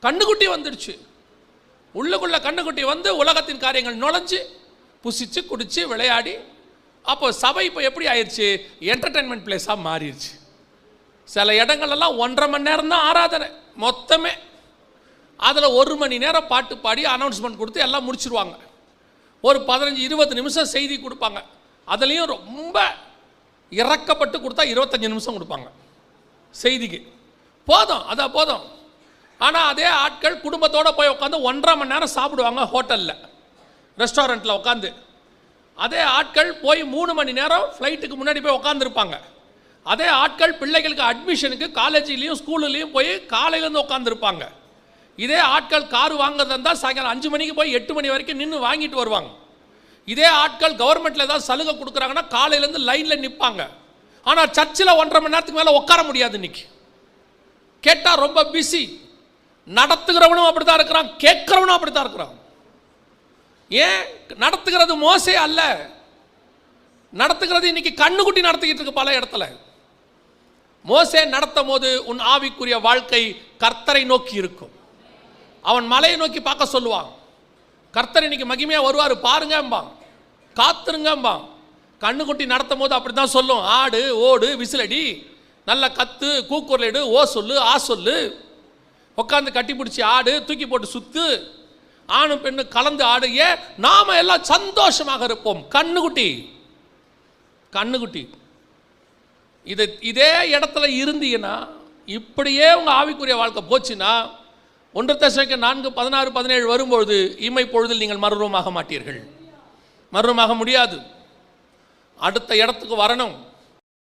கண்ணுக்குட்டி வந்துடுச்சு. உள்ளுக்குள்ள கண்ணுக்குட்டி வந்து உலகத்தின் காரியங்கள் நுழைஞ்சு புசிச்சு குடிச்சு விளையாடி, அப்போ சபை இப்போ எப்படி ஆயிடுச்சு? என்டர்டெயின்மெண்ட் பிளேஸாக மாறிடுச்சு. சில இடங்கள்லாம் 1.5 மணி நேரம் தான் ஆராதனை மொத்தமே. அதில் 1 மணி நேரம் பாட்டு பாடி அனௌன்ஸ்மெண்ட் கொடுத்து எல்லாம் முடிச்சிருவாங்க. ஒரு 15-20 நிமிஷம் செய்தி கொடுப்பாங்க. அதுலேயும் ரொம்ப இறக்கப்பட்டு கொடுத்தா 25 நிமிஷம் கொடுப்பாங்க செய்திக்கு. போதும், அதான் போதும். ஆனால் அதே ஆட்கள் குடும்பத்தோடு போய் உட்காந்து 1.5 மணி நேரம் சாப்பிடுவாங்க ஹோட்டலில், ரெஸ்டாரண்ட்டில் உட்காந்து. அதே ஆட்கள் போய் 3 மணி நேரம் ஃப்ளைட்டுக்கு முன்னாடி போய் உட்காந்துருப்பாங்க. அதே ஆட்கள் பிள்ளைகளுக்கு அட்மிஷனுக்கு காலேஜ்லேயும் ஸ்கூல்லையும் போய் காலையிலேருந்து உட்காந்துருப்பாங்க. இதே ஆட்கள் கார் வாங்குறதா இருந்தால் சாயங்காலம் 5 மணிக்கு போய் 8 மணி வரைக்கும் நின்று வாங்கிட்டு வருவாங்க. இதே ஆட்கள் கவர்மெண்ட்டில் ஏதாவது சலுகை கொடுக்குறாங்கன்னா காலையிலேருந்து லைனில் நிற்பாங்க. ஆனால் சர்ச்சில் 1.5 மணி நேரத்துக்கு மேலே உட்கார முடியாது. இன்னைக்கு கேட்டால் ரொம்ப பிஸி. நடத்துகிறவனும் அப்படி தான் இருக்கிறான், கேட்குறவனும் அப்படி தான் இருக்கிறான். ஏன் நடத்துகிறது மோசே அல்ல, நடத்துகிறது இன்னைக்கு கண்ணுக்குட்டி நடத்திக்கிட்டு இருக்கு பல இடத்துல. மோசே நடத்தும் போது உன் ஆவிக்குரிய வாழ்க்கை கர்த்தரை நோக்கி இருக்கும். அவன் மலையை நோக்கி பார்க்க சொல்லுவான். கர்த்தர் இன்னைக்கு மகிமையாக வருவார் பாருங்கம்பான், காத்துருங்கம்பான். கண்ணுக்குட்டி நடத்தும் போது அப்படி தான் சொல்லும். ஆடு ஓடு விசிலடி, நல்ல கத்து கூக்குரலிடு, ஓ சொல்லு ஆ சொல்லு, உட்காந்து கட்டி பிடிச்சி ஆடு, தூக்கி போட்டு சுத்து, ஆணும் பெண்ணு கலந்து ஆடு. ஏன்? நாம எல்லாம் சந்தோஷமாக இருப்போம். கண்ணுக்குட்டி கண்ணுக்குட்டி. இதே இடத்துல இருந்தீங்கன்னா, இப்படியே உங்கள் ஆவிக்குரிய வாழ்க்கை போச்சுன்னா 1 தெசலோனிக்கேயர் 4:16-17 வரும்பொழுது இம்மை பொழுதில் நீங்கள் மறுரூபமாக மாட்டீர்கள். மறுரூபமாக முடியாது. அடுத்த இடத்துக்கு வரணும்.